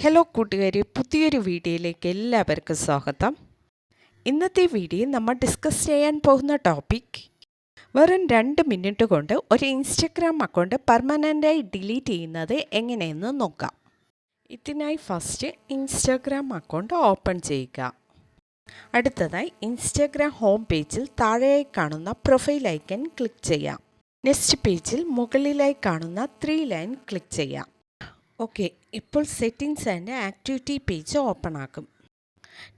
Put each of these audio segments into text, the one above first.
Hello കൂട്ടുകാരെ, പുതിയൊരു വീഡിയോയിലേക്ക് എല്ലാവർക്കും സ്വാഗതം. ഇന്നത്തെ വീഡിയോയിൽ നമ്മൾ ഡിസ്കസ് ചെയ്യാൻ പോകുന്ന ടോപ്പിക് വെറും 2 മിനിറ്റ് കൊണ്ട് ഒരു ഇൻസ്റ്റഗ്രാം അക്കൗണ്ട് പെർമനൻ്റായി ഡിലീറ്റ് ചെയ്യുന്നത് എങ്ങനെയെന്ന് നോക്കാം. ഇതിനായി ഫസ്റ്റ് ഇൻസ്റ്റഗ്രാം അക്കൗണ്ട് ഓപ്പൺ ചെയ്യുക. അടുത്തതായി ഇൻസ്റ്റഗ്രാം ഹോം പേജിൽ താഴെയായി കാണുന്ന പ്രൊഫൈൽ ഐക്കൺ ക്ലിക്ക് ചെയ്യാം. നെക്സ്റ്റ് പേജിൽ മുകളിലായി കാണുന്ന 3 ലൈൻ ക്ലിക്ക് ചെയ്യാം. ഓക്കെ, ഇപ്പോൾ settings and activity page open ആക്കും.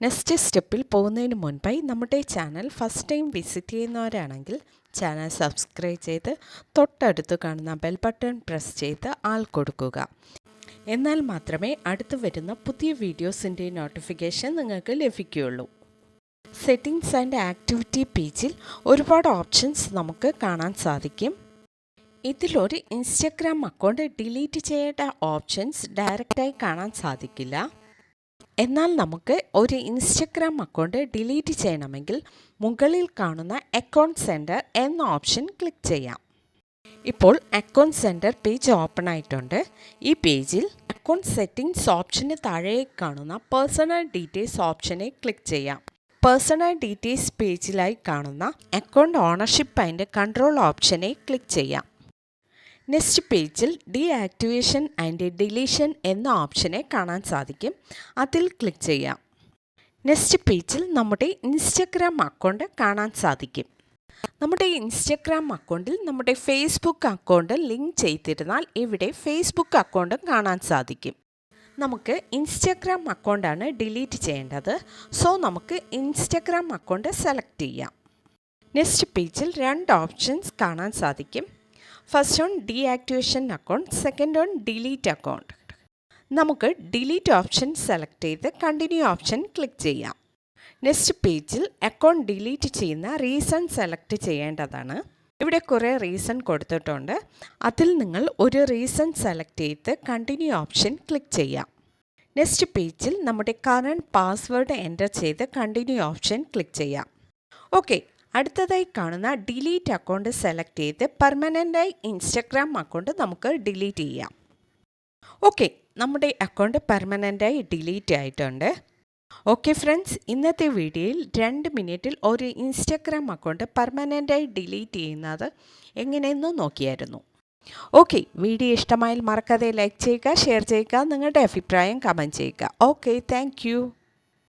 നെക്സ്റ്റ് സ്റ്റെപ്പിൽ പോകുന്നതിന് മുൻപായി നമ്മുടെ ചാനൽ ഫസ്റ്റ് ടൈം വിസിറ്റ് ചെയ്യുന്നവരാണെങ്കിൽ ചാനൽ സബ്സ്ക്രൈബ് ചെയ്ത് തൊട്ടടുത്ത് കാണുന്ന ബെൽ ബട്ടൺ പ്രസ് ചെയ്ത് ആൾ കൊടുക്കുക. എന്നാൽ മാത്രമേ അടുത്ത് വരുന്ന പുതിയ വീഡിയോസിൻ്റെ നോട്ടിഫിക്കേഷൻ നിങ്ങൾക്ക് ലഭിക്കുകയുള്ളൂ. സെറ്റിംഗ്സ് ആൻഡ് ആക്ടിവിറ്റി പേജിൽ ഒരുപാട് ഓപ്ഷൻസ് നമുക്ക് കാണാൻ സാധിക്കും. ഇതിലൊരു ഇൻസ്റ്റഗ്രാം അക്കൗണ്ട് ഡിലീറ്റ് ചെയ്യേണ്ട ഓപ്ഷൻസ് ഡയറക്റ്റായി കാണാൻ സാധിക്കില്ല. എന്നാൽ നമുക്ക് ഒരു ഇൻസ്റ്റഗ്രാം അക്കൗണ്ട് ഡിലീറ്റ് ചെയ്യണമെങ്കിൽ മുകളിൽ കാണുന്ന അക്കൗണ്ട് സെൻറ്റർ എന്ന ഓപ്ഷൻ ക്ലിക്ക് ചെയ്യാം. ഇപ്പോൾ അക്കൗണ്ട് സെൻറ്റർ പേജ് ഓപ്പൺ ആയിട്ടുണ്ട്. ഈ പേജിൽ അക്കൗണ്ട് സെറ്റിംഗ്സ് ഓപ്ഷന് താഴെ കാണുന്ന പേഴ്സണൽ ഡീറ്റെയിൽസ് ഓപ്ഷനെ ക്ലിക്ക് ചെയ്യാം. പേഴ്സണൽ ഡീറ്റെയിൽസ് പേജിലായി കാണുന്ന അക്കൗണ്ട് ഓണർഷിപ്പ് ആൻഡ് കൺട്രോൾ ഓപ്ഷനെ ക്ലിക്ക് ചെയ്യാം. നെക്സ്റ്റ് പേജിൽ ഡീആക്ടിവേഷൻ ആൻഡ് ഡിലീഷൻ എന്ന ഓപ്ഷനെ കാണാൻ സാധിക്കും. അതിൽ ക്ലിക്ക് ചെയ്യാം. നെക്സ്റ്റ് പേജിൽ നമ്മുടെ ഇൻസ്റ്റഗ്രാം അക്കൗണ്ട് കാണാൻ സാധിക്കും. നമ്മുടെ ഇൻസ്റ്റഗ്രാം അക്കൗണ്ടിൽ നമ്മുടെ ഫേസ്ബുക്ക് അക്കൗണ്ട് ലിങ്ക് ചെയ്തിരുന്നാൽ ഇവിടെ ഫേസ്ബുക്ക് അക്കൗണ്ടും കാണാൻ സാധിക്കും. നമുക്ക് ഇൻസ്റ്റഗ്രാം അക്കൗണ്ടാണ് ഡിലീറ്റ് ചെയ്യേണ്ടത്. സോ നമുക്ക് ഇൻസ്റ്റഗ്രാം അക്കൗണ്ട് സെലക്ട് ചെയ്യാം. നെക്സ്റ്റ് പേജിൽ 2 ഓപ്ഷൻസ് കാണാൻ സാധിക്കും. First on deactivation account, second on delete account. നമുക്ക് ഡിലീറ്റ് ഓപ്ഷൻ സെലക്ട് ചെയ്ത് കണ്ടിന്യൂ ഓപ്ഷൻ ക്ലിക്ക് ചെയ്യാം. നെക്സ്റ്റ് പേജിൽ അക്കൗണ്ട് ഡിലീറ്റ് ചെയ്യുന്ന റീസൺ സെലക്ട് ചെയ്യേണ്ടതാണ്. ഇവിടെ കുറേ റീസൺ കൊടുത്തിട്ടുണ്ട്. അതിൽ നിങ്ങൾ ഒരു റീസൺ സെലക്ട് ചെയ്ത് കണ്ടിന്യൂ ഓപ്ഷൻ ക്ലിക്ക് ചെയ്യാം. നെക്സ്റ്റ് പേജിൽ നമ്മുടെ കറണ്ട് പാസ്വേഡ് എൻ്റർ ചെയ്ത് കണ്ടിന്യൂ ഓപ്ഷൻ ക്ലിക്ക് ചെയ്യാം. ഓക്കെ, അടുത്തതായി കാണുന്ന ഡിലീറ്റ് അക്കൗണ്ട് സെലക്ട് ചെയ്ത് പെർമനൻ്റായി ഇൻസ്റ്റഗ്രാം അക്കൗണ്ട് നമുക്ക് ഡിലീറ്റ് ചെയ്യാം. ഓക്കെ, നമ്മുടെ അക്കൗണ്ട് പെർമനൻ്റായി ഡിലീറ്റ് ആയിട്ടുണ്ട്. ഓക്കെ ഫ്രണ്ട്സ്, ഇന്നത്തെ വീഡിയോയിൽ 2 മിനിറ്റിൽ ഒരു ഇൻസ്റ്റഗ്രാം അക്കൗണ്ട് പെർമനൻ്റായി ഡിലീറ്റ് ചെയ്യുന്നത് എങ്ങനെയെന്ന് നോക്കിയായിരുന്നു. ഓക്കെ, വീഡിയോ ഇഷ്ടമായാൽ മറക്കാതെ ലൈക്ക് ചെയ്യുക, ഷെയർ ചെയ്യുക, നിങ്ങളുടെ അഭിപ്രായം കമൻറ്റ് ചെയ്യുക. Okay, thank